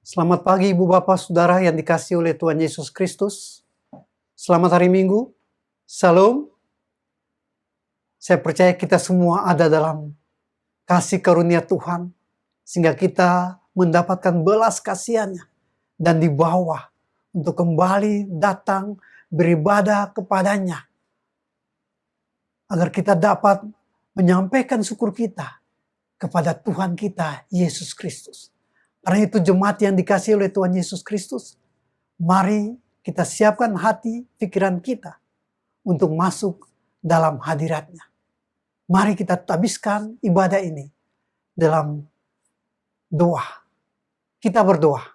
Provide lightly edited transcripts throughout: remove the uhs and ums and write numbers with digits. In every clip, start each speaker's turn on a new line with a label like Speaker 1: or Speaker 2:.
Speaker 1: Selamat pagi Ibu Bapak Saudara yang dikasihi oleh Tuhan Yesus Kristus. Selamat hari Minggu. Salam. Saya percaya kita semua ada dalam kasih karunia Tuhan, sehingga kita mendapatkan belas kasihan-Nya dan dibawa untuk kembali datang beribadah kepada-Nya, agar kita dapat menyampaikan syukur kita kepada Tuhan kita Yesus Kristus. Karena itu jemaat yang dikasihi oleh Tuhan Yesus Kristus, mari kita siapkan hati, pikiran kita untuk masuk dalam hadirat-Nya. Mari kita habiskan ibadah ini dalam doa. Kita berdoa.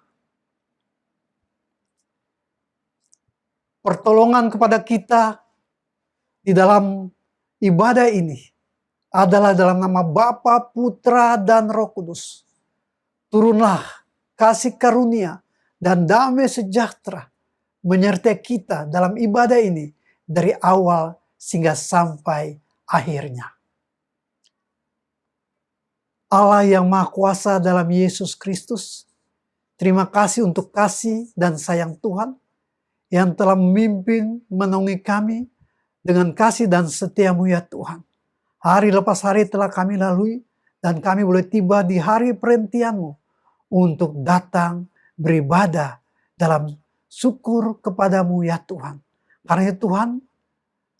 Speaker 1: Pertolongan kepada kita di dalam ibadah ini adalah dalam nama Bapa, Putra, dan Roh Kudus. Turunlah kasih karunia dan damai sejahtera menyertai kita dalam ibadah ini dari awal sehingga sampai akhirnya. Allah yang Maha Kuasa dalam Yesus Kristus, terima kasih untuk kasih dan sayang Tuhan yang telah memimpin menaungi kami dengan kasih dan setia-Mu ya Tuhan. Hari lepas hari telah kami lalui dan kami boleh tiba di hari perhentian-Mu untuk datang beribadah dalam syukur kepada-Mu ya Tuhan. Karena Tuhan,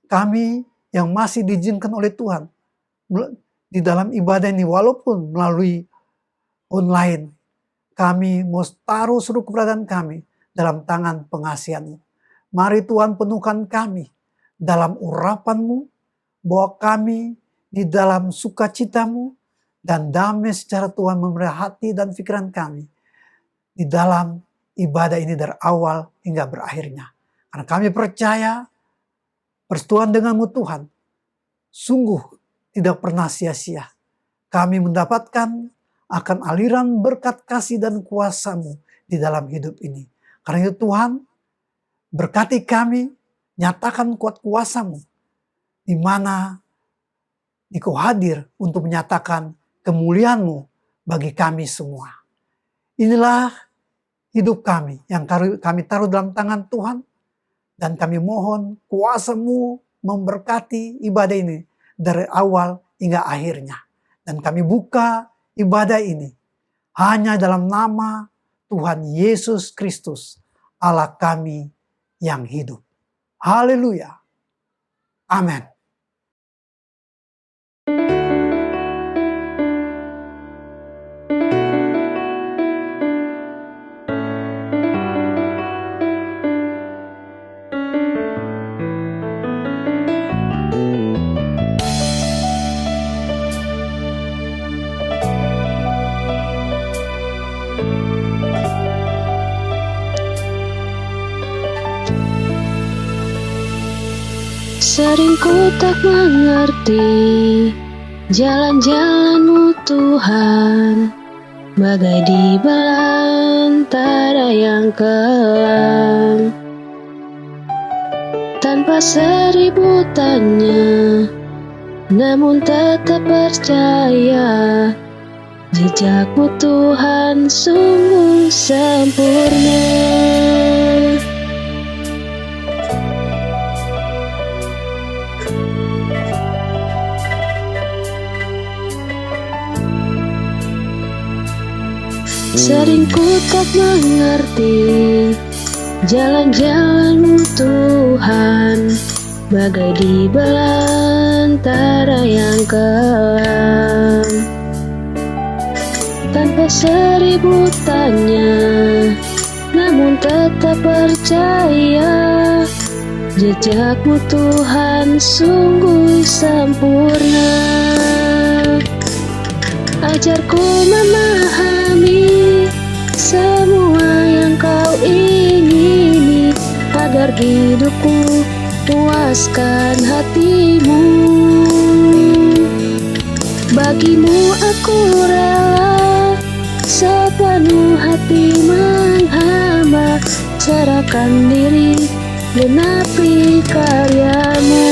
Speaker 1: kami yang masih diizinkan oleh Tuhan di dalam ibadah ini, walaupun melalui online, kami mau taruh seluruh keberadaan kami dalam tangan pengasihan-Mu. Mari Tuhan penuhkan kami dalam urapan-Mu, bahwa kami di dalam sukacita-Mu, dan damai secara Tuhan memelihara hati dan pikiran kami di dalam ibadah ini dari awal hingga berakhirnya. Karena kami percaya persekutuan dengan-Mu Tuhan sungguh tidak pernah sia-sia. Kami mendapatkan akan aliran berkat kasih dan kuasa-Mu di dalam hidup ini. Karena itu Tuhan, berkati kami, nyatakan kuat kuasa-Mu di mana Engkau hadir untuk menyatakan kemuliaan-Mu bagi kami semua. Inilah hidup kami yang kami taruh dalam tangan Tuhan. Dan kami mohon kuasa-Mu memberkati ibadah ini dari awal hingga akhirnya. Dan kami buka ibadah ini hanya dalam nama Tuhan Yesus Kristus, Allah kami yang hidup. Haleluya. Amin.
Speaker 2: Sering ku tak mengerti jalan-jalan-Mu Tuhan, bagai di belantara yang kelam. Tanpa seribu tanya, namun tetap percaya, jejak-Mu Tuhan sungguh sempurna. Sering ku tak mengerti jalan-jalan-Mu Tuhan, bagai di belantara yang kelam. Tanpa seribu tanya, namun tetap percaya, jejak-Mu Tuhan sungguh sempurna. Ajarku memahami semua yang Kau ingini, agar hidupku puaskan hati-Mu. Bagi-Mu aku rela sepenuh hati menghamba, serahkan diri genapi karya-Mu.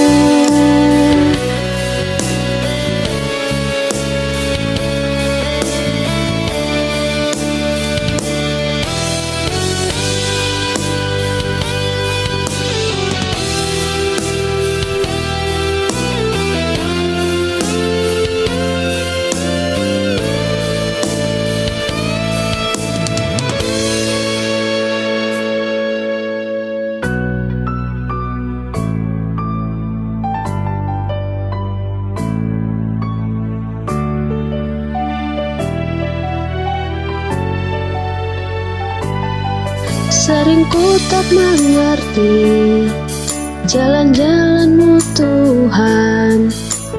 Speaker 2: Sering ku tak mengerti jalan-jalan-Mu Tuhan,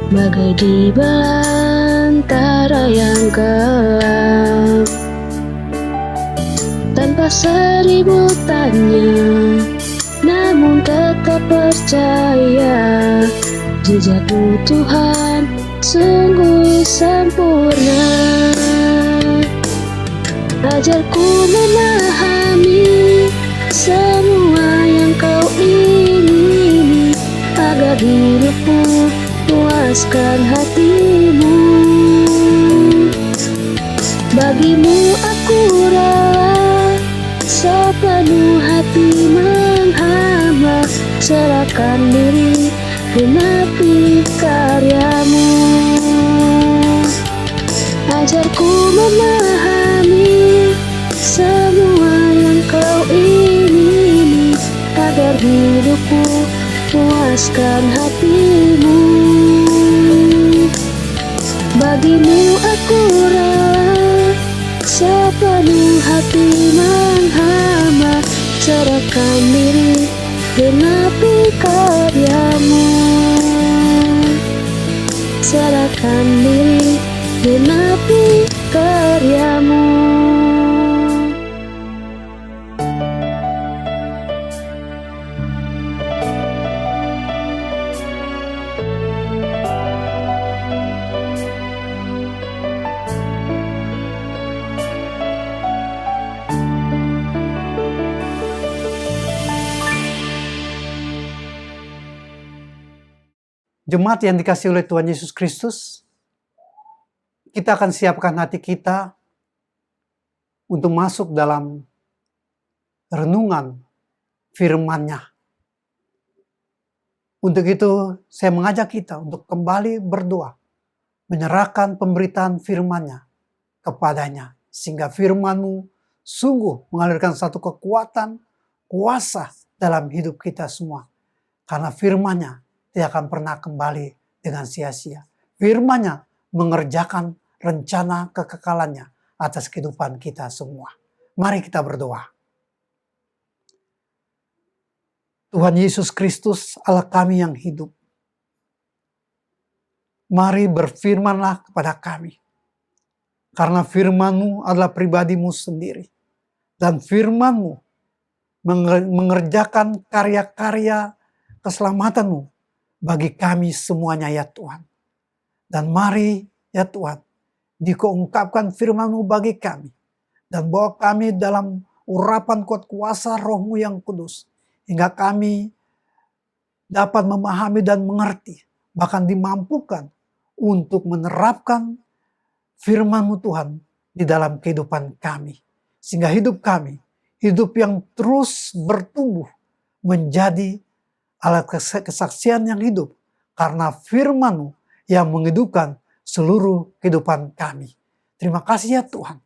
Speaker 2: bagai di belantara yang gelap. Tanpa seribu tanya, namun tetap percaya, jejak-Mu Tuhan sungguh sempurna. Ajarku memahami semua yang Kau ingini, agar hidupku puaskan hati-Mu. Bagimu aku rela, sepenuh hati menghamba, serahkan diri, genapi karya-Mu. Ajarku memahami semua yang Kau ingini, agar hidupku puaskan hati-Mu. Bagimu aku rela, sepenuh hati menghamba, serahkan diri, genapi karya-Mu. Serahkan diri, genapi karya-Mu.
Speaker 1: Jemaat yang dikasihi oleh Tuhan Yesus Kristus, kita akan siapkan hati kita untuk masuk dalam renungan firman-Nya. Untuk itu, saya mengajak kita untuk kembali berdoa, menyerahkan pemberitaan firman-Nya kepadanya, sehingga firman-Mu sungguh mengalirkan satu kekuatan, kuasa dalam hidup kita semua. Karena firman-Nya tidak akan pernah kembali dengan sia-sia. Firman-Nya mengerjakan rencana kekekalannya atas kehidupan kita semua. Mari kita berdoa. Tuhan Yesus Kristus, Allah kami yang hidup, mari berfirmanlah kepada kami. Karena firman-Mu adalah pribadi-Mu sendiri. Dan firman-Mu mengerjakan karya-karya keselamatan-Mu bagi kami semuanya ya Tuhan. Dan mari ya Tuhan, dikeungkapkan firman-Mu bagi kami. Dan bawa kami dalam urapan kuat kuasa Roh-Mu yang kudus. Hingga kami dapat memahami dan mengerti. Bahkan dimampukan untuk menerapkan firman-Mu Tuhan di dalam kehidupan kami. Sehingga hidup kami, hidup yang terus bertumbuh menjadi alat kesaksian yang hidup. Karena firman-Mu yang menghidupkan seluruh kehidupan kami. Terima kasih ya Tuhan.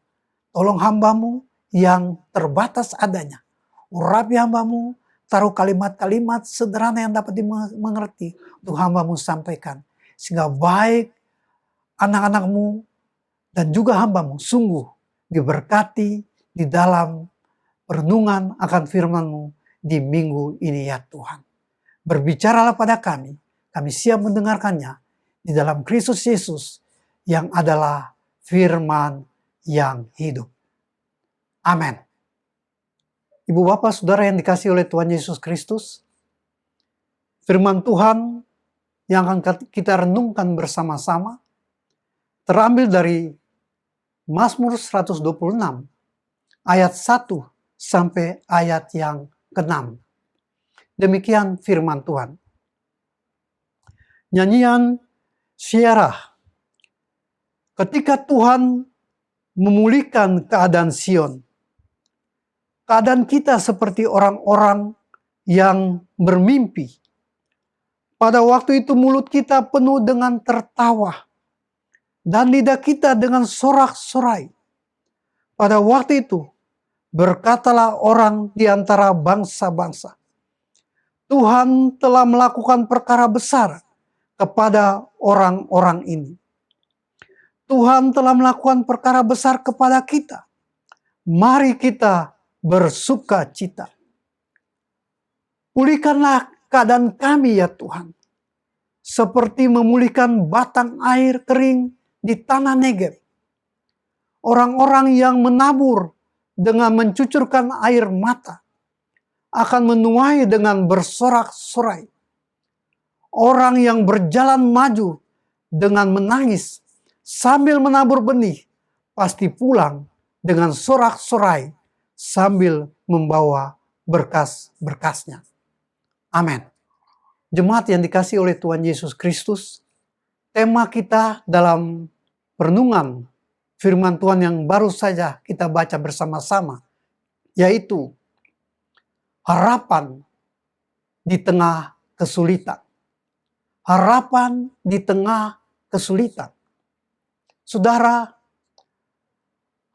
Speaker 1: Tolong hamba-Mu yang terbatas adanya. Urapi hamba-Mu, taruh kalimat-kalimat sederhana yang dapat dimengerti untuk hamba-Mu sampaikan. Sehingga baik anak-anak-Mu dan juga hamba-Mu sungguh diberkati di dalam perenungan akan firman-Mu di minggu ini ya Tuhan. Berbicaralah pada kami siap mendengarkannya di dalam Kristus Yesus yang adalah firman yang hidup. Amin. Ibu bapak saudara yang dikasihi oleh Tuhan Yesus Kristus, firman Tuhan yang akan kita renungkan bersama-sama terambil dari Mazmur 126 ayat 1 sampai ayat yang ke-6. Demikian firman Tuhan. Nyanyian Syiarah. Ketika Tuhan memulihkan keadaan Sion, keadaan kita seperti orang-orang yang bermimpi. Pada waktu itu mulut kita penuh dengan tertawa, dan lidah kita dengan sorak-sorai. Pada waktu itu berkatalah orang di antara bangsa-bangsa, Tuhan telah melakukan perkara besar kepada orang-orang ini. Tuhan telah melakukan perkara besar kepada kita. Mari kita bersuka cita. Pulihkanlah keadaan kami ya Tuhan. Seperti memulihkan batang air kering di tanah Negeb. Orang-orang yang menabur dengan mencucurkan air mata akan menuai dengan bersorak-sorai. Orang yang berjalan maju dengan menangis sambil menabur benih pasti pulang dengan sorak-sorai sambil membawa berkas-berkasnya. Amin. Jemaat yang dikasihi oleh Tuhan Yesus Kristus, tema kita dalam perenungan firman Tuhan yang baru saja kita baca bersama-sama, yaitu harapan di tengah kesulitan. Harapan di tengah kesulitan. Saudara,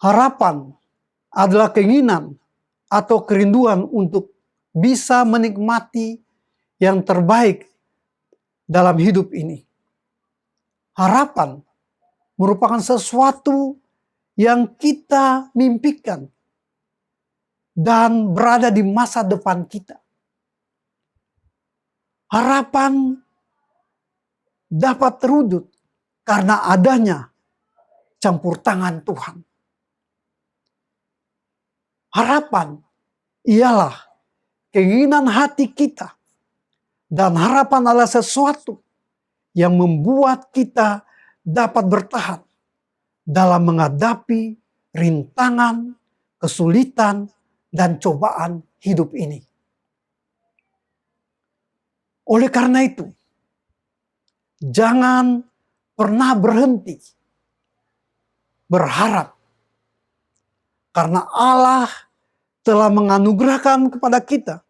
Speaker 1: harapan adalah keinginan atau kerinduan untuk bisa menikmati yang terbaik dalam hidup ini. Harapan merupakan sesuatu yang kita mimpikan dan berada di masa depan kita. Harapan dapat terwujud karena adanya campur tangan Tuhan. Harapan ialah keinginan hati kita. Dan harapan adalah sesuatu yang membuat kita dapat bertahan dalam menghadapi rintangan, kesulitan, dan cobaan hidup ini. Oleh karena itu, jangan pernah berhenti berharap. Karena Allah telah menganugerahkan kepada kita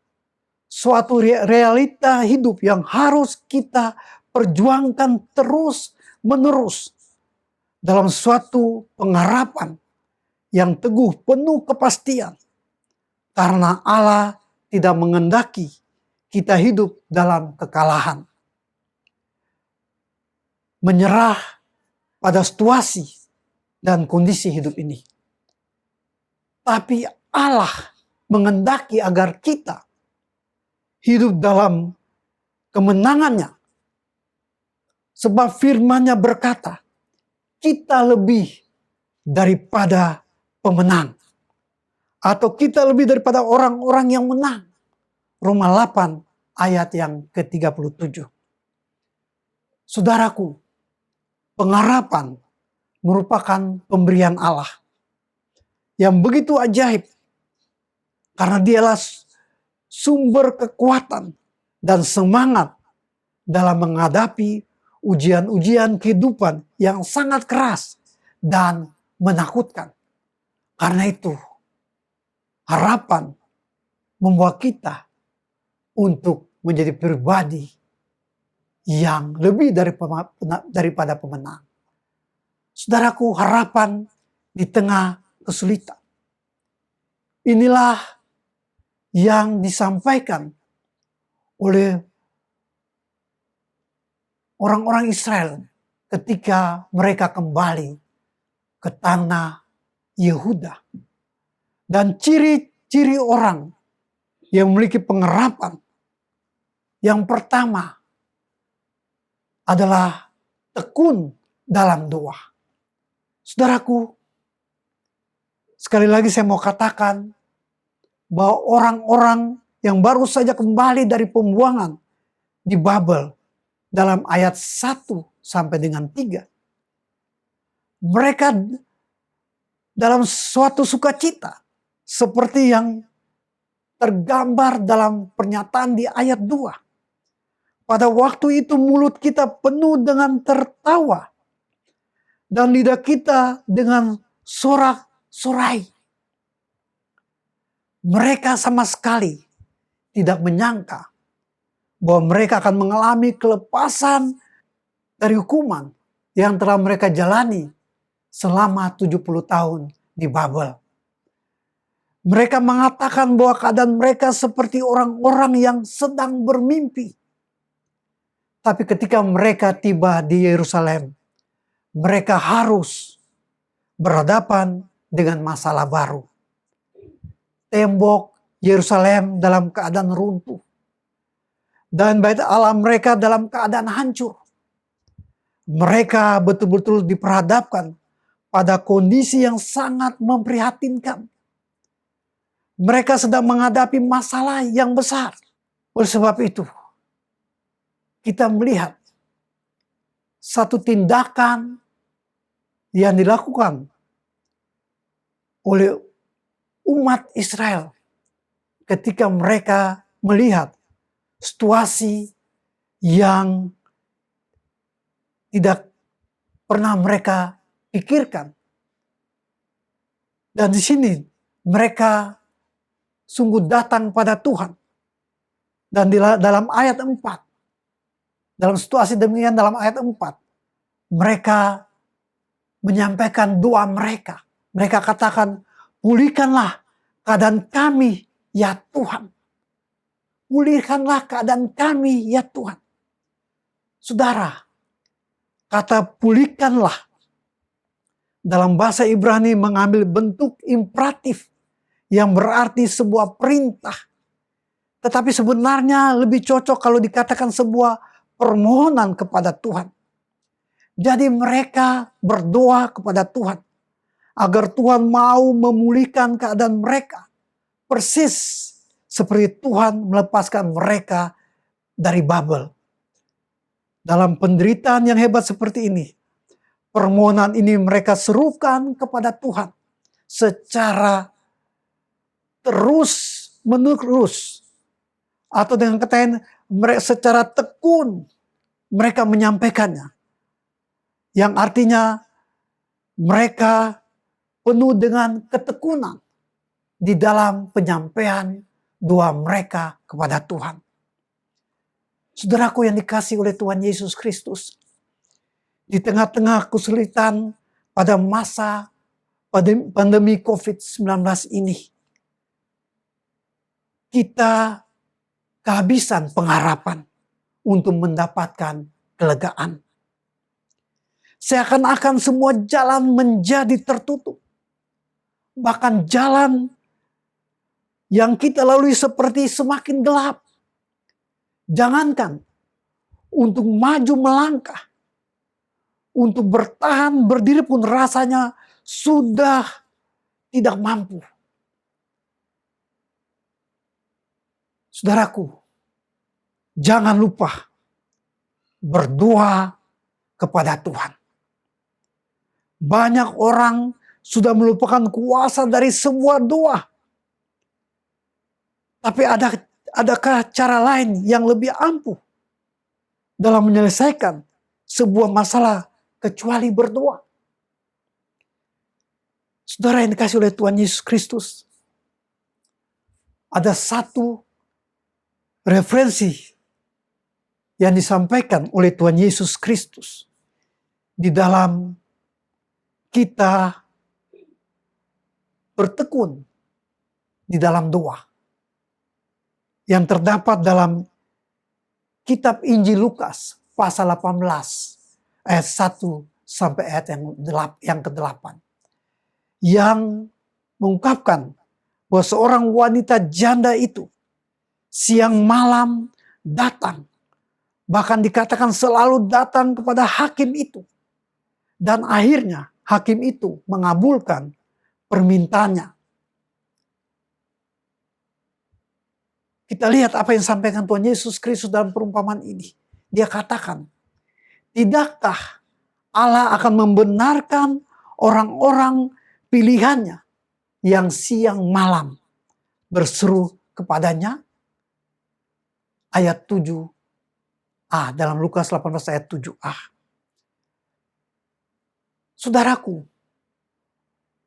Speaker 1: suatu realita hidup yang harus kita perjuangkan terus menerus dalam suatu pengharapan yang teguh penuh kepastian. Karena Allah tidak mengendaki kita hidup dalam kekalahan. Menyerah pada situasi dan kondisi hidup ini. Tapi Allah mengendaki agar kita hidup dalam kemenangannya. Sebab firman-Nya berkata, kita lebih daripada pemenang. Atau kita lebih daripada orang-orang yang menang. Roma 8 ayat yang ke-37. Saudaraku, pengharapan merupakan pemberian Allah yang begitu ajaib. Karena dialah sumber kekuatan dan semangat dalam menghadapi ujian-ujian kehidupan yang sangat keras dan menakutkan. Karena itu, harapan membawa kita untuk menjadi pribadi yang lebih daripada pemenang. Saudaraku, harapan di tengah kesulitan. Inilah yang disampaikan oleh orang-orang Israel ketika mereka kembali ke tanah Yehuda. Dan ciri-ciri orang yang memiliki pengharapan yang pertama adalah tekun dalam doa. Saudaraku, sekali lagi saya mau katakan bahwa orang-orang yang baru saja kembali dari pembuangan di Babel dalam ayat 1 sampai dengan 3. Mereka dalam suatu sukacita seperti yang tergambar dalam pernyataan di ayat 2. Pada waktu itu mulut kita penuh dengan tertawa dan lidah kita dengan sorak-sorai. Mereka sama sekali tidak menyangka bahwa mereka akan mengalami kelepasan dari hukuman yang telah mereka jalani selama 70 tahun di Babel. Mereka mengatakan bahwa keadaan mereka seperti orang-orang yang sedang bermimpi. Tapi ketika mereka tiba di Yerusalem, mereka harus berhadapan dengan masalah baru. Tembok Yerusalem dalam keadaan runtuh. dan bait Allah mereka dalam keadaan hancur. Mereka betul-betul diperhadapkan pada kondisi yang sangat memprihatinkan. Mereka sedang menghadapi masalah yang besar. Oleh sebab itu, kita melihat satu tindakan yang dilakukan oleh umat Israel ketika mereka melihat situasi yang tidak pernah mereka pikirkan. Dan di sini mereka sungguh datang pada Tuhan. Dan dalam ayat 4, dalam situasi demikian dalam ayat 4, mereka menyampaikan doa mereka. Mereka katakan, pulihkanlah keadaan kami ya Tuhan. Pulihkanlah keadaan kami ya Tuhan. Saudara, kata pulihkanlah dalam bahasa Ibrani mengambil bentuk imperatif yang berarti sebuah perintah. Tetapi sebenarnya lebih cocok kalau dikatakan sebuah permohonan kepada Tuhan. Jadi mereka berdoa kepada Tuhan agar Tuhan mau memulihkan keadaan mereka. Persis seperti Tuhan melepaskan mereka dari Babel. Dalam penderitaan yang hebat seperti ini, permohonan ini mereka serukan kepada Tuhan secara terus menerus. Atau dengan kata lain, secara tekun mereka menyampaikannya. Yang artinya mereka penuh dengan ketekunan di dalam penyampaian doa mereka kepada Tuhan. Saudaraku yang dikasihi oleh Tuhan Yesus Kristus, di tengah-tengah kesulitan pada masa pandemi COVID-19 ini, kita kehabisan pengharapan untuk mendapatkan kelegaan. Seakan-akan semua jalan menjadi tertutup. Bahkan jalan yang kita lalui seperti semakin gelap. Jangankan untuk maju melangkah, untuk bertahan berdiri pun rasanya sudah tidak mampu. Saudaraku, jangan lupa berdoa kepada Tuhan. Banyak orang sudah melupakan kuasa dari sebuah doa. Tapi adakah cara lain yang lebih ampuh dalam menyelesaikan sebuah masalah kecuali berdoa? Saudara yang dikasihi oleh Tuhan Yesus Kristus, ada satu referensi yang disampaikan oleh Tuhan Yesus Kristus di dalam kita bertekun di dalam doa yang terdapat dalam kitab Injil Lukas pasal 18 ayat 1 sampai ayat yang ke-8 yang mengungkapkan bahwa seorang wanita janda itu siang malam datang, bahkan dikatakan selalu datang kepada hakim itu, dan akhirnya hakim itu mengabulkan permintaannya. Kita lihat apa yang disampaikan Tuhan Yesus Kristus dalam perumpamaan ini. Dia katakan, tidakkah Allah akan membenarkan orang-orang pilihannya yang siang malam berseru kepadanya? Ayat 7a dalam Lukas 18 ayat 7a. Saudaraku,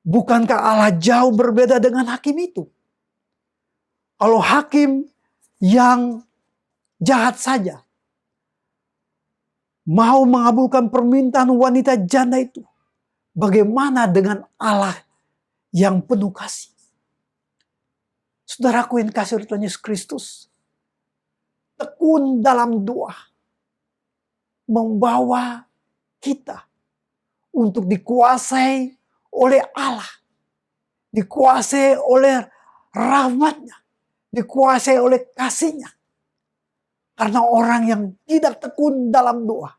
Speaker 1: bukankah Allah jauh berbeda dengan hakim itu? Kalau hakim yang jahat saja mau mengabulkan permintaan wanita janda itu, bagaimana dengan Allah yang penuh kasih? Saudaraku yang dikasihi oleh Tuhan Yesus Kristus, tekun dalam doa membawa kita untuk dikuasai oleh Allah, dikuasai oleh rahmatnya, dikuasai oleh kasihnya. Karena orang yang tidak tekun dalam doa,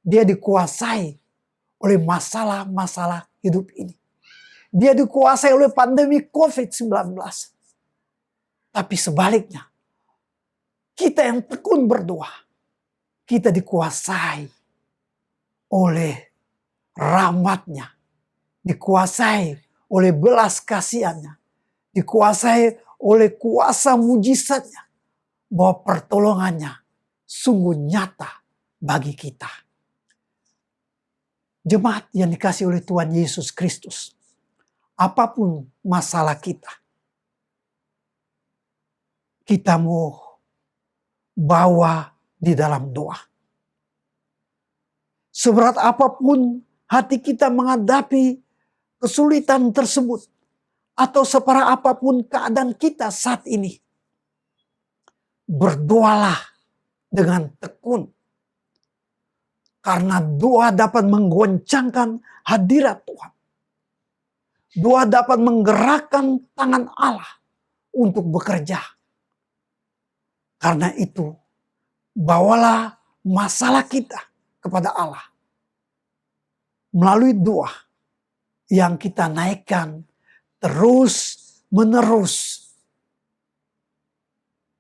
Speaker 1: dia dikuasai oleh masalah-masalah hidup ini. Dia dikuasai oleh pandemi COVID-19. Tapi sebaliknya, kita yang tekun berdoa, kita dikuasai oleh rahmatnya, dikuasai oleh belas kasihannya, dikuasai oleh kuasa mujizatnya, bahwa pertolongannya sungguh nyata bagi kita. Jemaat yang dikasihi oleh Tuhan Yesus Kristus, apapun masalah kita mau bawa di dalam doa. Seberat apapun hati kita menghadapi kesulitan tersebut, atau separah apapun keadaan kita saat ini, berdoalah dengan tekun. Karena doa dapat menggoncangkan hadirat Tuhan. Doa dapat menggerakkan tangan Allah untuk bekerja. Karena itu, bawalah masalah kita kepada Allah melalui doa yang kita naikkan terus menerus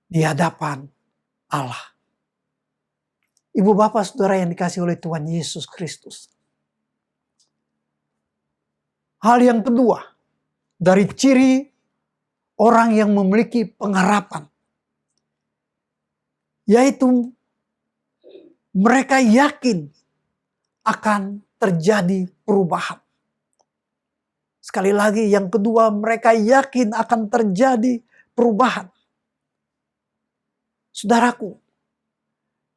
Speaker 1: di hadapan Allah. Ibu bapak saudara yang dikasihi oleh Tuhan Yesus Kristus. Hal yang kedua dari ciri orang yang memiliki pengharapan, yaitu mereka yakin akan terjadi perubahan. Sekali lagi yang kedua, mereka yakin akan terjadi perubahan. Saudaraku,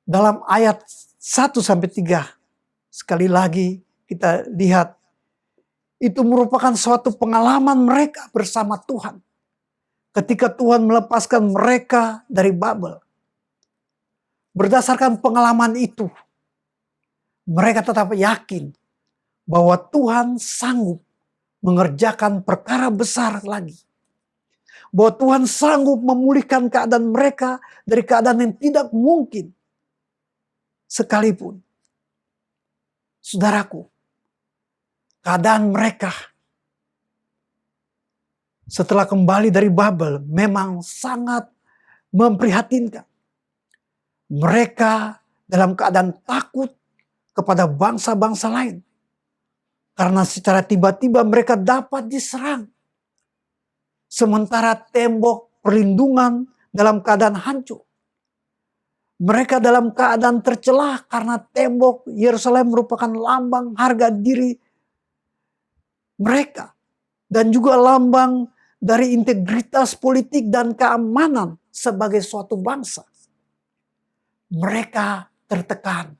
Speaker 1: dalam ayat 1-3, sekali lagi kita lihat, itu merupakan suatu pengalaman mereka bersama Tuhan. Ketika Tuhan melepaskan mereka dari Babel. Berdasarkan pengalaman itu, mereka tetap yakin bahwa Tuhan sanggup mengerjakan perkara besar lagi. Bahwa Tuhan sanggup memulihkan keadaan mereka dari keadaan yang tidak mungkin. Sekalipun, saudaraku, keadaan mereka setelah kembali dari Babel memang sangat memprihatinkan. Mereka dalam keadaan takut kepada bangsa-bangsa lain. Karena secara tiba-tiba mereka dapat diserang. Sementara tembok perlindungan dalam keadaan hancur. Mereka dalam keadaan tercelah karena tembok Yerusalem merupakan lambang harga diri mereka. Dan juga lambang dari integritas politik dan keamanan sebagai suatu bangsa. Mereka tertekan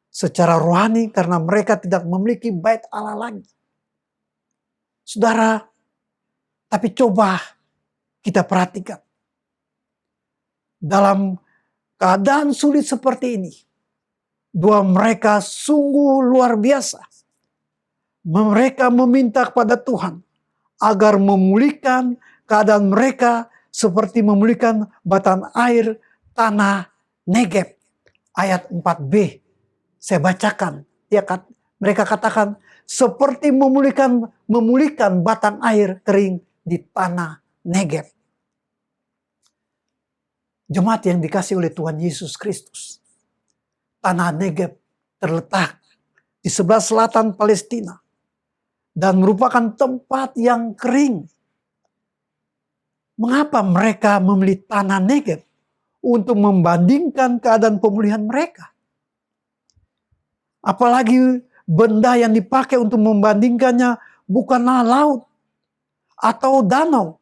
Speaker 1: secara rohani karena mereka tidak memiliki bait Allah lagi. Saudara, tapi coba kita perhatikan. Dalam keadaan sulit seperti ini, doa mereka sungguh luar biasa. Mereka meminta kepada Tuhan agar memulihkan keadaan mereka seperti memulihkan batan air tanah Negeb. Ayat 4b. Saya bacakan. Mereka katakan seperti memulihkan batang air kering di tanah Negeb. Jemaat yang dikasihi oleh Tuhan Yesus Kristus. Tanah Negeb terletak di sebelah selatan Palestina. Dan merupakan tempat yang kering. Mengapa mereka memilih tanah Negeb? Untuk membandingkan keadaan pemulihan mereka. Apalagi benda yang dipakai untuk membandingkannya bukanlah laut atau danau.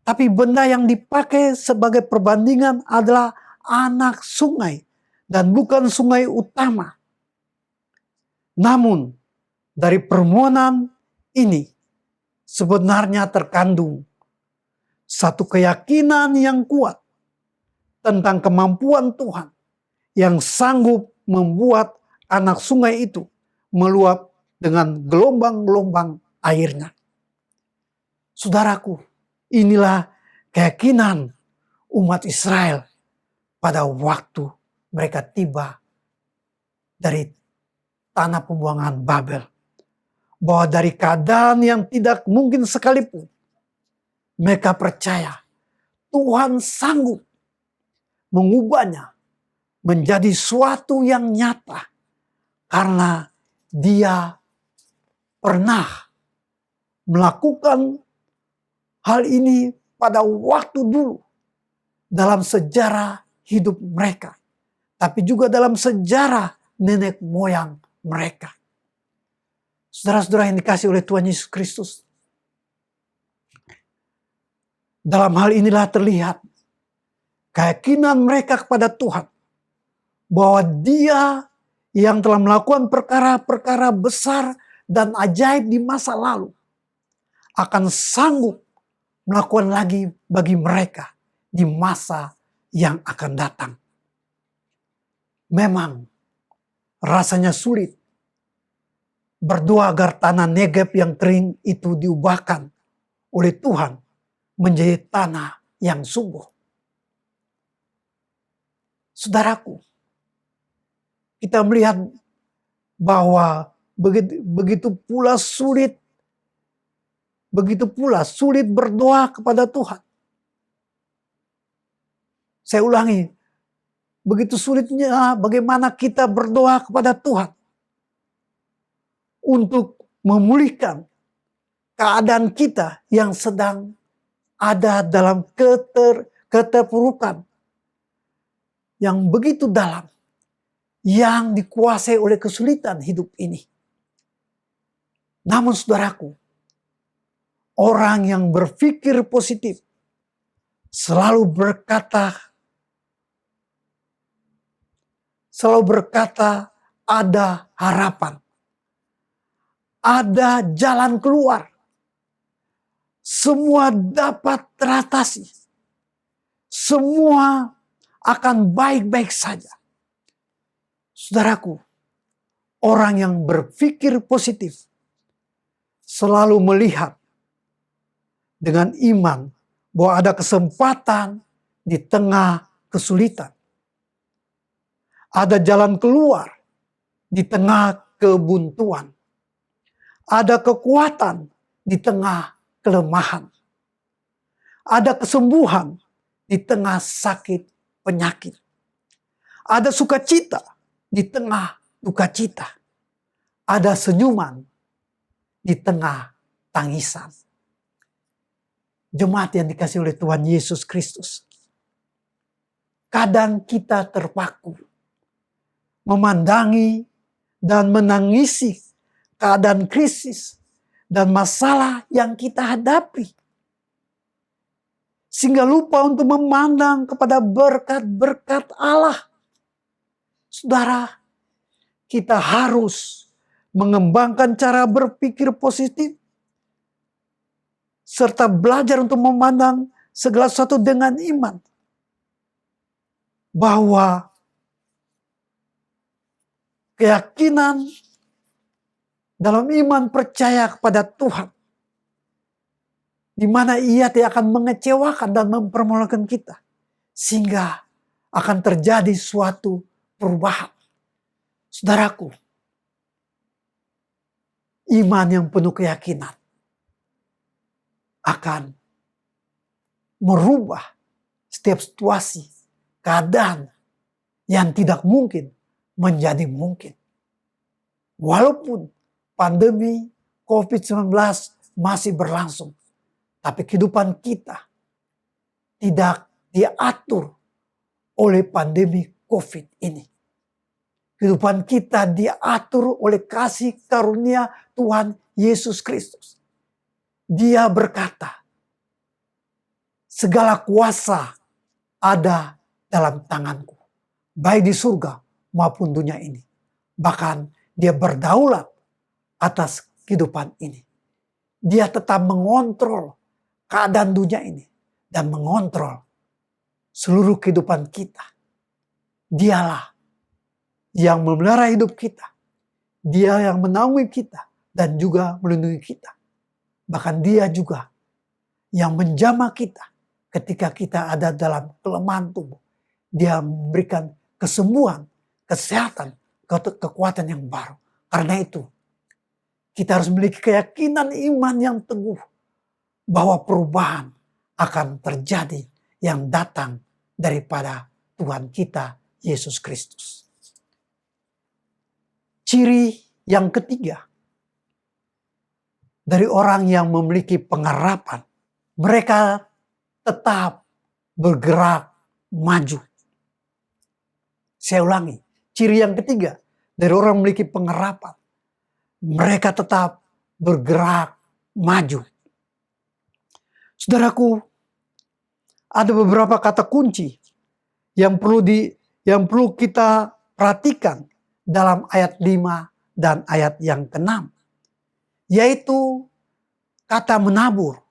Speaker 1: Tapi benda yang dipakai sebagai perbandingan adalah anak sungai. Dan bukan sungai utama. Namun dari permohonan ini sebenarnya terkandung satu keyakinan yang kuat tentang kemampuan Tuhan yang sanggup membuat anak sungai itu meluap dengan gelombang-gelombang airnya. Saudaraku, inilah keyakinan umat Israel pada waktu mereka tiba dari tanah pembuangan Babel. Bahwa dari keadaan yang tidak mungkin sekalipun, mereka percaya Tuhan sanggup mengubahnya menjadi suatu yang nyata. Karena Dia pernah melakukan hal ini pada waktu dulu dalam sejarah hidup mereka. Tapi juga dalam sejarah nenek moyang mereka. Saudara-saudara yang dikasihi oleh Tuhan Yesus Kristus. Dalam hal inilah terlihat keyakinan mereka kepada Tuhan. Bahwa Dia yang telah melakukan perkara-perkara besar dan ajaib di masa lalu akan sanggup melakukan lagi bagi mereka di masa yang akan datang. Memang rasanya sulit berdoa agar tanah Negeb yang kering itu diubahkan oleh Tuhan menjadi tanah yang subur. Saudaraku, kita melihat bahwa begitu pula sulit berdoa kepada Tuhan. Saya ulangi, begitu sulitnya bagaimana kita berdoa kepada Tuhan untuk memulihkan keadaan kita yang sedang ada dalam keterpurukan yang begitu dalam, yang dikuasai oleh kesulitan hidup ini. Namun saudaraku, orang yang berpikir positif selalu berkata ada harapan. Ada jalan keluar. Semua dapat teratasi. Semua akan baik-baik saja. Saudaraku, orang yang berpikir positif selalu melihat dengan iman bahwa ada kesempatan di tengah kesulitan. Ada jalan keluar di tengah kebuntuan. Ada kekuatan di tengah kelemahan. Ada kesembuhan di tengah sakit penyakit. Ada sukacita di tengah duka cita. Ada senyuman di tengah tangisan. Jemaat yang dikasihi oleh Tuhan Yesus Kristus. Kadang kita terpaku memandangi dan menangisi keadaan krisis dan masalah yang kita hadapi. Sehingga lupa untuk memandang kepada berkat-berkat Allah. Saudara, kita harus mengembangkan cara berpikir positif. Serta belajar untuk memandang segala sesuatu dengan iman. Bahwa keyakinan dalam iman percaya kepada Tuhan. Di mana Ia tidak akan mengecewakan dan mempermalukan kita. Sehingga akan terjadi suatu perubahan. Saudaraku, iman yang penuh keyakinan akan merubah setiap situasi, keadaan yang tidak mungkin menjadi mungkin. Walaupun pandemi COVID-19 masih berlangsung, tapi kehidupan kita tidak diatur oleh pandemi COVID ini. Kehidupan kita diatur oleh kasih karunia Tuhan Yesus Kristus. Dia berkata, segala kuasa ada dalam tanganku, baik di surga maupun dunia ini. Bahkan Dia berdaulat atas kehidupan ini. Dia tetap mengontrol keadaan dunia ini dan mengontrol seluruh kehidupan kita. Dialah yang memelihara hidup kita. Dia yang menaungi kita dan juga melindungi kita. Bahkan Dia juga yang menjamah kita ketika kita ada dalam kelemahan tubuh. Dia memberikan kesembuhan, kesehatan, kekuatan yang baru. Karena itu, kita harus memiliki keyakinan iman yang teguh bahwa perubahan akan terjadi yang datang daripada Tuhan kita, Yesus Kristus. Ciri yang ketiga dari orang yang memiliki pengharapan, mereka tetap bergerak maju. Saya ulangi, ciri yang ketiga dari orang memiliki pengharapan, mereka tetap bergerak maju. Saudaraku, ada beberapa kata kunci yang perlu kita perhatikan dalam ayat 5 dan ayat yang ke-6, yaitu kata menabur.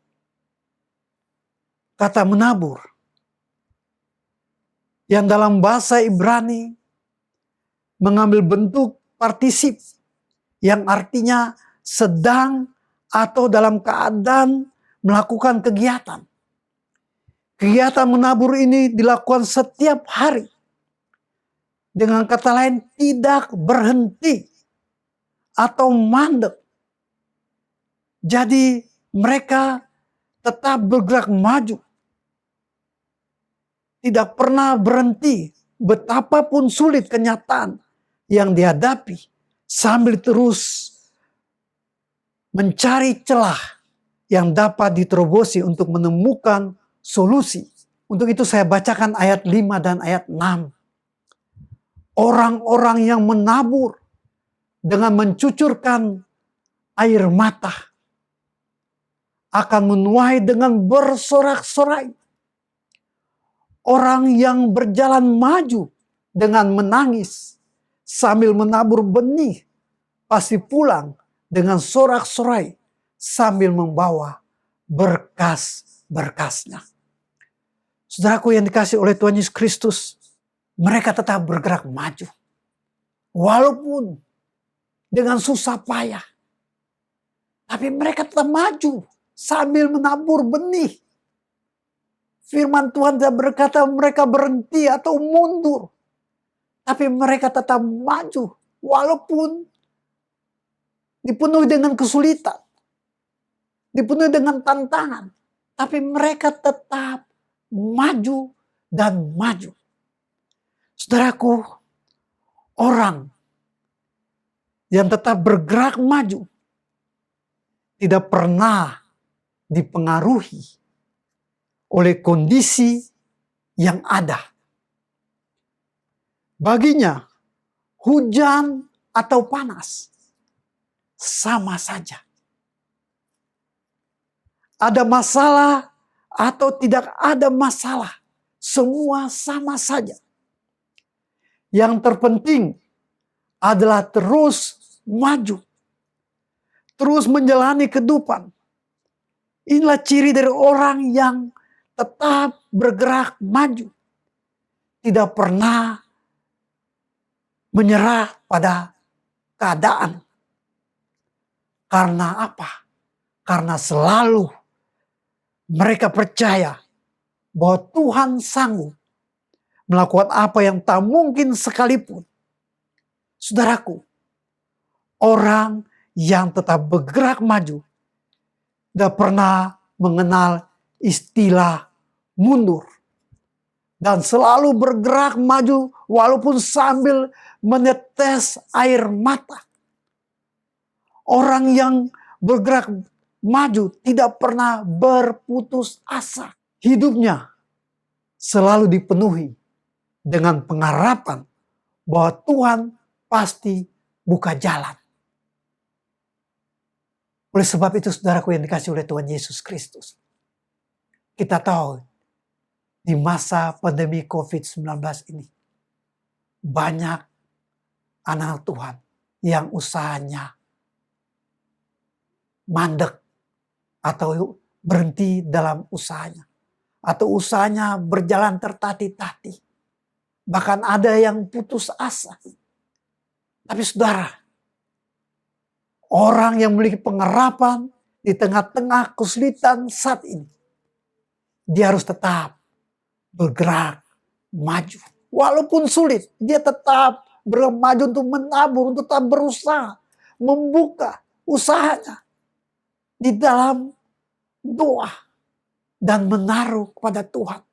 Speaker 1: Kata menabur yang dalam bahasa Ibrani mengambil bentuk partisip yang artinya sedang atau dalam keadaan melakukan kegiatan. Kegiatan menabur ini dilakukan setiap hari. Dengan kata lain, tidak berhenti atau mandek. Jadi mereka tetap bergerak maju. Tidak pernah berhenti, betapapun sulit kenyataan yang dihadapi, sambil terus mencari celah yang dapat diterobosi untuk menemukan solusi. Untuk itu saya bacakan ayat 5 dan ayat 6. Orang-orang yang menabur dengan mencucurkan air mata akan menuai dengan bersorak-sorai. Orang yang berjalan maju dengan menangis sambil menabur benih pasti pulang dengan sorak-sorai sambil membawa berkas-berkasnya. Saudaraku yang dikasihi oleh Tuhan Yesus Kristus, mereka tetap bergerak maju. Walaupun dengan susah payah. Tapi mereka tetap maju sambil menabur benih. Firman Tuhan tidak berkata mereka berhenti atau mundur. Tapi mereka tetap maju. Walaupun dipenuhi dengan kesulitan. Dipenuhi dengan tantangan. Tapi mereka tetap maju dan maju. Saudaraku, orang yang tetap bergerak maju tidak pernah dipengaruhi oleh kondisi yang ada. Baginya, hujan atau panas sama saja. Ada masalah atau tidak ada masalah, semua sama saja. Yang terpenting adalah terus maju. Terus menjalani kehidupan. Inilah ciri dari orang yang tetap bergerak maju. Tidak pernah menyerah pada keadaan. Karena apa? Karena selalu mereka percaya bahwa Tuhan sanggup melakukan apa yang tak mungkin sekalipun. Saudaraku, orang yang tetap bergerak maju tidak pernah mengenal istilah mundur. Dan selalu bergerak maju walaupun sambil menetes air mata. Orang yang bergerak maju tidak pernah berputus asa. Hidupnya selalu dipenuhi dengan pengharapan bahwa Tuhan pasti buka jalan. Oleh sebab itu saudaraku yang dikasihi oleh Tuhan Yesus Kristus. Kita tahu di masa pandemi COVID-19 ini. Banyak anak Tuhan yang usahanya mandek atau berhenti dalam usahanya. Atau usahanya berjalan tertati-tati. Bahkan ada yang putus asa. Tapi saudara, orang yang memiliki pengharapan di tengah-tengah kesulitan saat ini, dia harus tetap bergerak maju. Walaupun sulit, dia tetap bermaju untuk menabur, untuk tetap berusaha, membuka usahanya di dalam doa dan menaruh kepada Tuhan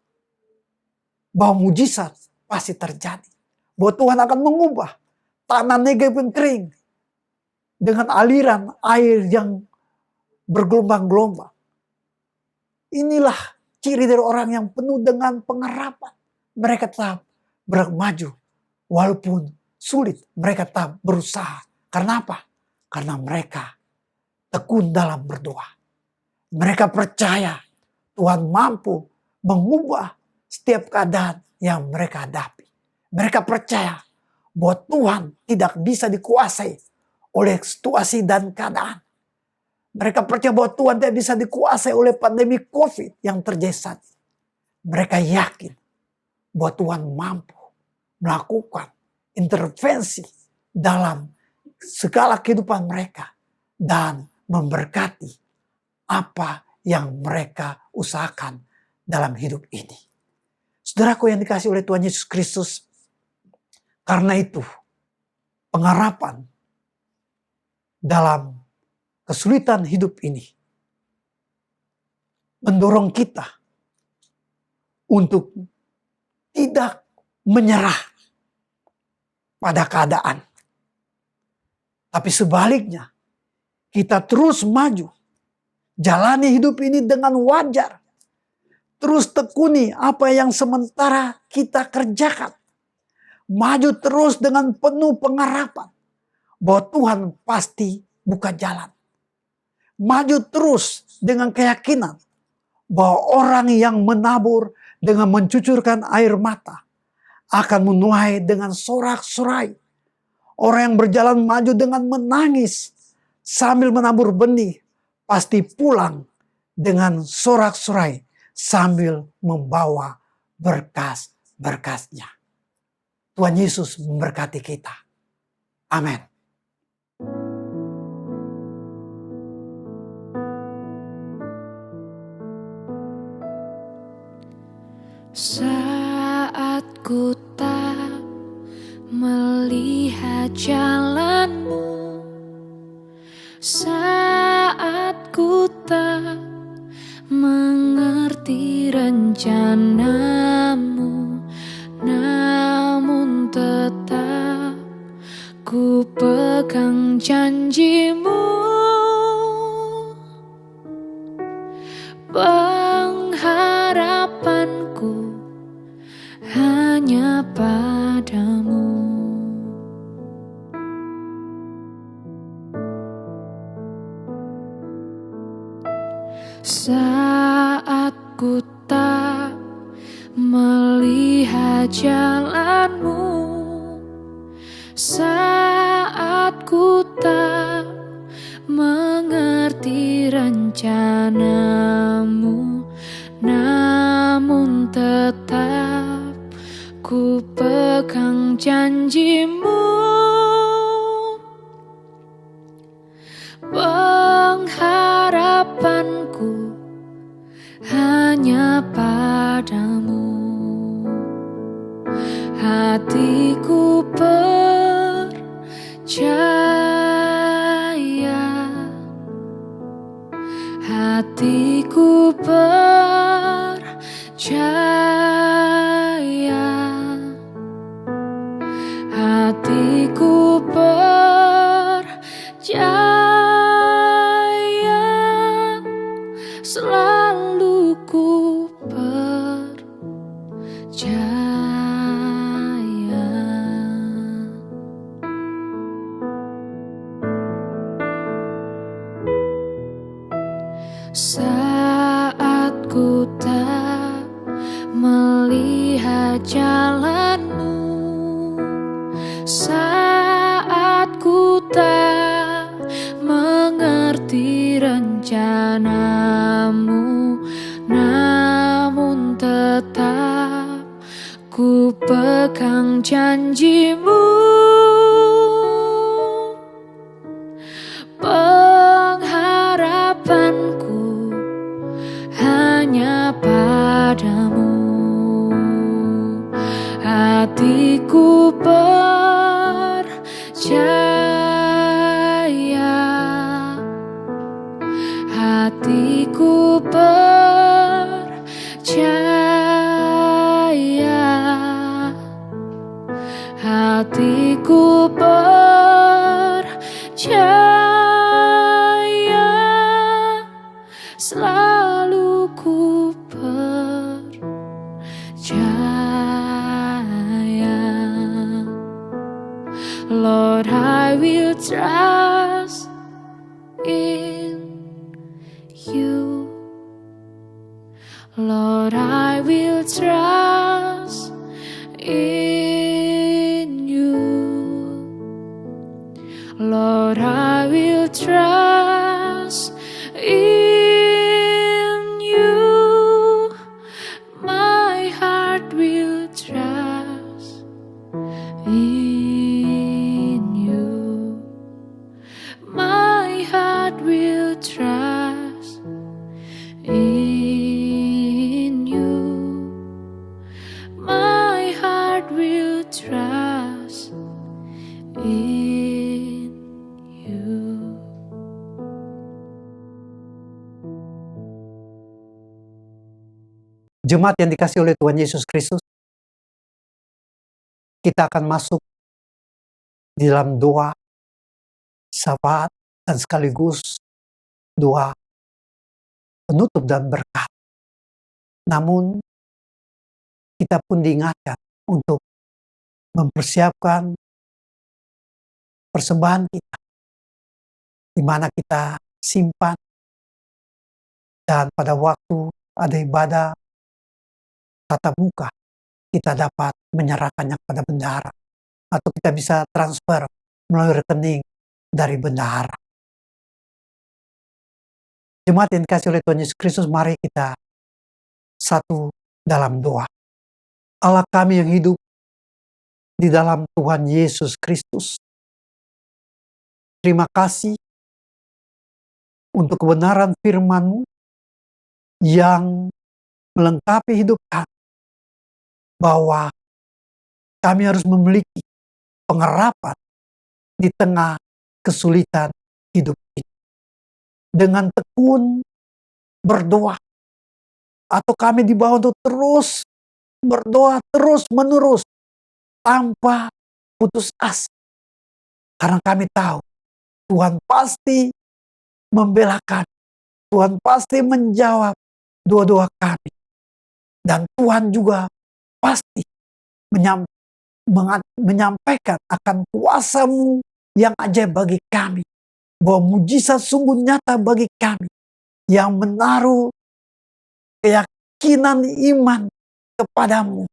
Speaker 1: bahwa mujizat pasti terjadi. Bahwa Tuhan akan mengubah tanah Negev yang kering dengan aliran air yang bergelombang-gelombang. Inilah ciri dari orang yang penuh dengan pengharapan. Mereka tetap bermaju walaupun sulit. Mereka tetap berusaha. Karena apa? Karena mereka tekun dalam berdoa. Mereka percaya Tuhan mampu mengubah setiap keadaan yang mereka hadapi. Mereka percaya bahwa Tuhan tidak bisa dikuasai oleh situasi dan keadaan. Mereka percaya bahwa Tuhan tidak bisa dikuasai oleh pandemi COVID yang terjadi saat ini. Mereka yakin bahwa Tuhan mampu melakukan intervensi dalam segala kehidupan mereka dan memberkati apa yang mereka usahakan dalam hidup ini. Saudaraku yang dikasihi oleh Tuhan Yesus Kristus, karena itu pengharapan dalam kesulitan hidup ini mendorong kita untuk tidak menyerah pada keadaan. Tapi sebaliknya, kita terus maju. Jalani hidup ini dengan wajar. Terus tekuni apa yang sementara kita kerjakan. Maju terus dengan penuh pengharapan bahwa Tuhan pasti buka jalan. Maju terus dengan keyakinan bahwa orang yang menabur dengan mencucurkan air mata akan menuai dengan sorak-sorai. Orang yang berjalan maju dengan menangis sambil menabur benih pasti pulang dengan sorak-sorai sambil membawa berkas-berkasnya. Tuhan Yesus memberkati kita. Amin.
Speaker 2: Saat ku tak melihat jalanmu, saat ku tak mengerti rencanamu, namun tetap ku pegang janjimu. Pengharapanku hanya padamu. Saat ku tak melihat jalanmu, saat ku tak mengerti rencanamu, namun tetap ku pegang janjimu. Pengharapanku hanya padamu. Hatiku percaya, hatiku percaya, hatiku percaya, selalu ku percaya. Saat ku tak melihat jalanmu, saat ku tak mengerti rencanamu, namun tetap ku pegang janjimu. Pengharapanku hanya padamu. Hati percaya, hatiku percaya, hatiku percaya, selalu ku percaya. Lord, I will trust in you. Lord, I will trust in you. Lord, I will trust in you. My heart will trust in you. My heart will trust in you. My heart will trust in you.
Speaker 1: Jemaat yang dikasihi oleh Tuhan Yesus Kristus, kita akan masuk di dalam doa syafaat dan sekaligus doa penutup dan berkat. Namun kita pun diingatkan untuk mempersiapkan persembahan kita, di mana kita simpan, dan pada waktu ada ibadah tatap muka, kita dapat menyerahkannya kepada bendahara, atau kita bisa transfer melalui rekening dari bendahara. Jemaat yang dikasihi oleh Tuhan Yesus Kristus, mari kita satu dalam doa. Allah kami yang hidup di dalam Tuhan Yesus Kristus, terima kasih untuk kebenaran firman-Mu yang melengkapi hidup kami, bahwa kami harus memiliki pengharapan di tengah kesulitan hidup ini. Dengan tekun berdoa, atau kami dibawa untuk terus berdoa terus menerus tanpa putus asa. Karena kami tahu Tuhan pasti membela kami. Tuhan pasti menjawab doa-doa kami. Dan Tuhan juga pasti menyampaikan akan kuasa-Mu yang ajaib bagi kami. Bahwa mujizat sungguh nyata bagi kami. Yang menaruh keyakinan iman kepadamu.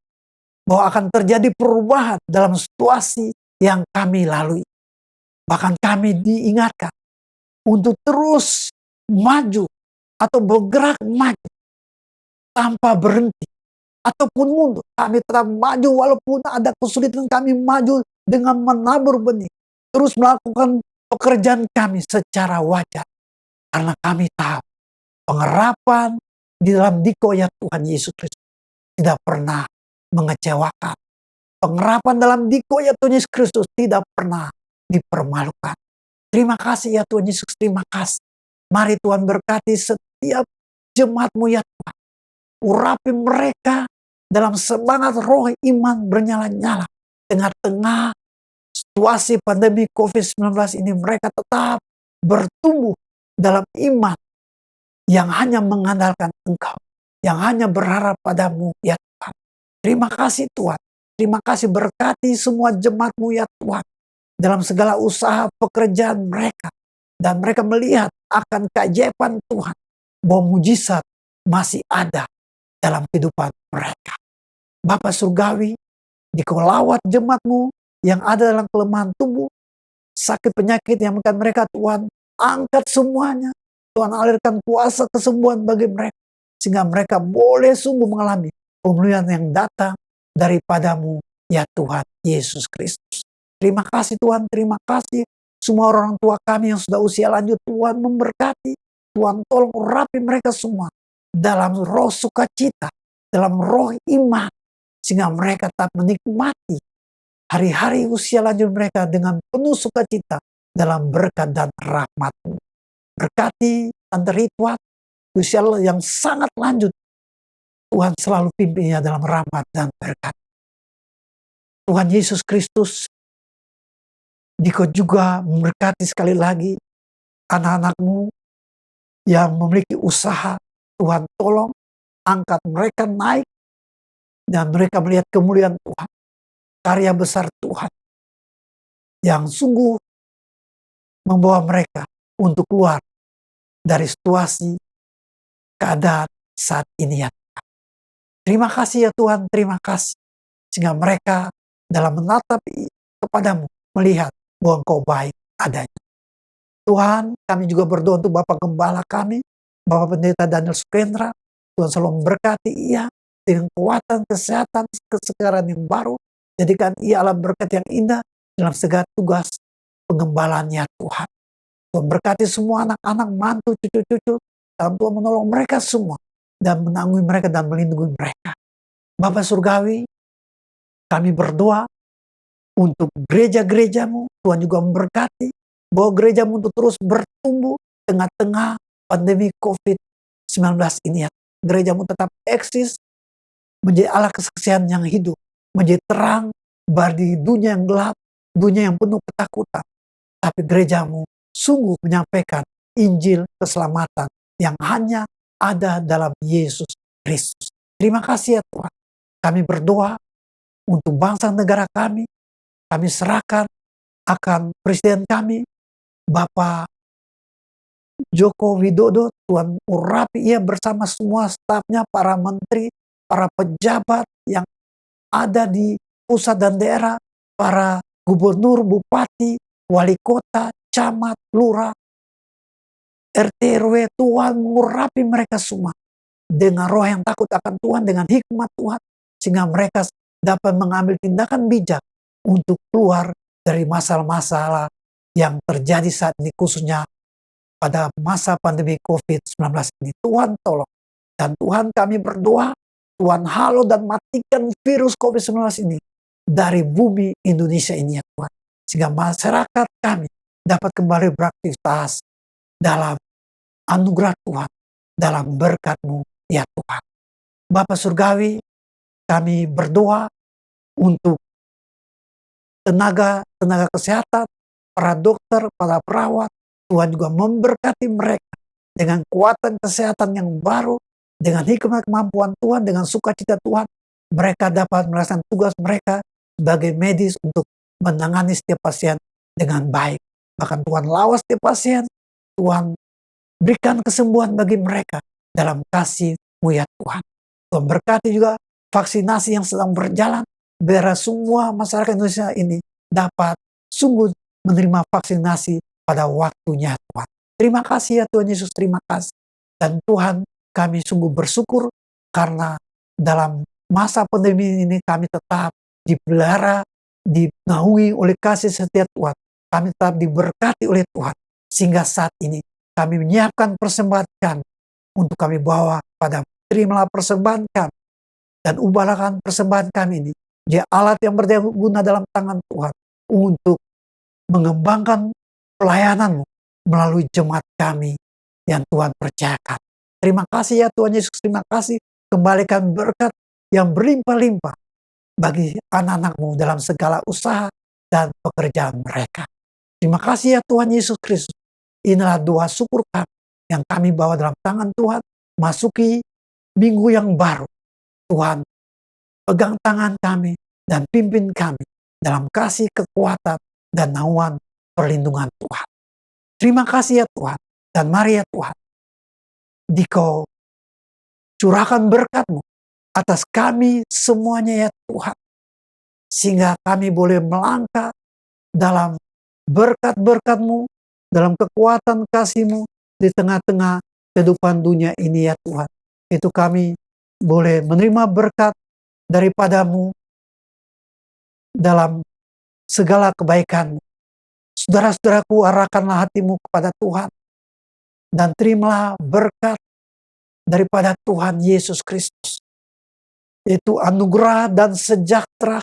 Speaker 1: Bahwa akan terjadi perubahan dalam situasi yang kami lalui. Bahkan kami diingatkan untuk terus maju atau bergerak maju tanpa berhenti ataupun mundur. Kami tetap maju walaupun ada kesulitan, kami maju dengan menabur benih. Terus melakukan pekerjaan kami secara wajar. Karena kami tahu pengharapan di dalam dikau ya Tuhan Yesus Kristus tidak pernah mengecewakan. Pengharapan dalam dikau ya Tuhan Yesus Kristus tidak pernah dipermalukan. Terima kasih ya Tuhan Yesus, terima kasih. Mari Tuhan berkati setiap jemaat-Mu ya Tuhan. Urapi mereka dalam semangat roh iman bernyala-nyala. Tengah-tengah situasi pandemi COVID-19 ini, mereka tetap bertumbuh dalam iman yang hanya mengandalkan Engkau, yang hanya berharap padamu ya Tuhan. Terima kasih Tuhan. Terima kasih, berkati semua jemaat-Mu ya Tuhan. Dalam segala usaha pekerjaan mereka. Dan mereka melihat akan keajaiban Tuhan. Bahwa mujizat masih ada dalam kehidupan mereka. Bapa Surgawi, Dikau lawat jemaat-Mu yang ada dalam kelemahan tubuh, sakit penyakit yang menekan mereka, Tuhan angkat semuanya. Tuhan alirkan kuasa kesembuhan bagi mereka. Sehingga mereka boleh sungguh mengalami pemulihan yang datang daripadamu ya Tuhan Yesus Kristus. Terima kasih Tuhan, terima kasih. Semua orang tua kami yang sudah usia lanjut, Tuhan memberkati. Tuhan tolong urapi mereka semua dalam roh sukacita, dalam roh iman. Sehingga mereka tetap menikmati hari-hari usia lanjut mereka dengan penuh sukacita dalam berkat dan rahmat-Mu. Berkati Tante Ridwan, usia yang sangat lanjut. Tuhan selalu pimpinnya dalam rahmat dan berkat. Tuhan Yesus Kristus, Dikau juga memberkati sekali lagi anak-anak-Mu yang memiliki usaha. Tuhan tolong angkat mereka naik dan mereka melihat kemuliaan Tuhan. Karya besar Tuhan yang sungguh membawa mereka untuk keluar dari situasi keadaan saat ini ya Tuhan. Terima kasih ya Tuhan, terima kasih. Sehingga mereka dalam menatap kepadamu melihat bahwa Engkau baik adanya. Tuhan, kami juga berdoa untuk Bapak Gembala kami, Bapak Pendeta Daniel Sukendra. Tuhan selalu memberkati ia dengan kekuatan, kesehatan, kesegaran yang baru. Jadikan ia alam berkat yang indah dalam segala tugas pengembalanya Tuhan. Tuhan berkati semua anak-anak, mantu, cucu-cucu. Dalam Tuhan menolong mereka semua dan menanggung mereka dan melindungi mereka. Bapak Surgawi, kami berdoa untuk gereja-gerejamu. Tuhan juga memberkati bahwa gerejamu untuk terus bertumbuh tengah-tengah pandemi COVID-19 ini ya. Gerejamu tetap eksis menjadi alat kesaksian yang hidup, menjadi terang bagi dunia yang gelap, dunia yang penuh ketakutan. Tapi gerejamu sungguh menyampaikan Injil keselamatan yang hanya ada dalam Yesus Kristus. Terima kasih ya Tuhan. Kami berdoa untuk bangsa negara kami. Kami serahkan akan Presiden kami, Bapak Joko Widodo. Tuhan urapi ia bersama semua stafnya, para menteri, para pejabat yang ada di pusat dan daerah, para gubernur, bupati, wali kota, camat, lurah, RT RW. Tuhan mengurapi mereka semua dengan roh yang takut akan Tuhan, dengan hikmat Tuhan, sehingga mereka dapat mengambil tindakan bijak untuk keluar dari masalah-masalah yang terjadi saat ini, khususnya pada masa pandemi COVID-19 ini. Tuhan tolong. Dan Tuhan kami berdoa, Tuhan halau dan matikan virus COVID-19 ini dari bumi Indonesia ini ya Tuhan. Sehingga masyarakat kami dapat kembali beraktivitas dalam anugerah Tuhan, dalam berkat-Mu ya Tuhan. Bapak Surgawi, kami berdoa untuk tenaga kesehatan, para dokter, para perawat. Tuhan juga memberkati mereka dengan kekuatan kesehatan yang baru, dengan hikmat kemampuan Tuhan, dengan sukacita Tuhan. Mereka dapat melaksanakan tugas mereka sebagai medis untuk menangani setiap pasien dengan baik. Bahkan Tuhan lawas setiap pasien, Tuhan berikan kesembuhan bagi mereka dalam kasih-Mu ya Tuhan. Tuhan berkati juga vaksinasi yang sedang berjalan, biar semua masyarakat Indonesia ini dapat sungguh menerima vaksinasi pada waktunya Tuhan. Terima kasih ya Tuhan Yesus, terima kasih. Dan Tuhan, kami sungguh bersyukur karena dalam masa pandemi ini kami tetap dipelihara, dinaungi oleh kasih setia Tuhan. Kami tetap diberkati oleh Tuhan. Sehingga saat ini kami menyiapkan persembahan kami untuk kami bawa pada terimalah persembahan kami. Dan ubahkan persembahan kami ini dia alat yang berdaya guna dalam tangan Tuhan untuk mengembangkan pelayanan-Mu melalui jemaat kami yang Tuhan percayakan. Terima kasih ya Tuhan Yesus, terima kasih. Kembalikan berkat yang berlimpah-limpah bagi anak-anak-Mu dalam segala usaha dan pekerjaan mereka. Terima kasih ya Tuhan Yesus Kristus. Inilah doa syukur kami yang kami bawa dalam tangan Tuhan. Masuki minggu yang baru. Tuhan, pegang tangan kami dan pimpin kami dalam kasih, kekuatan, dan naungan perlindungan Tuhan. Terima kasih ya Tuhan. Dan mari ya Tuhan, Dikau curahkan berkat-Mu atas kami semuanya ya Tuhan. Sehingga kami boleh melangkah dalam berkat-berkat-Mu, dalam kekuatan kasih-Mu di tengah-tengah kehidupan dunia ini ya Tuhan. Itu kami boleh menerima berkat daripada-Mu dalam segala kebaikan-Mu. Saudara-saudaraku, arahkanlah hatimu kepada Tuhan dan terimalah berkat daripada Tuhan Yesus Kristus. Yaitu anugerah dan sejahtera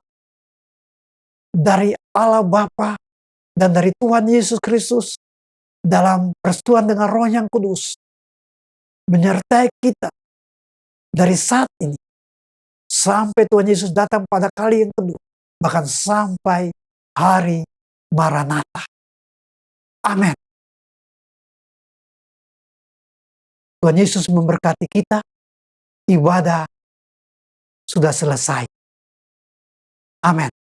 Speaker 1: dari Allah Bapa dan dari Tuhan Yesus Kristus dalam persekutuan dengan Roh yang Kudus menyertai kita dari saat ini sampai Tuhan Yesus datang pada kali yang kedua, bahkan sampai hari Maranatha. Amin. Tuhan Yesus memberkati kita. Ibadah sudah selesai. Amin.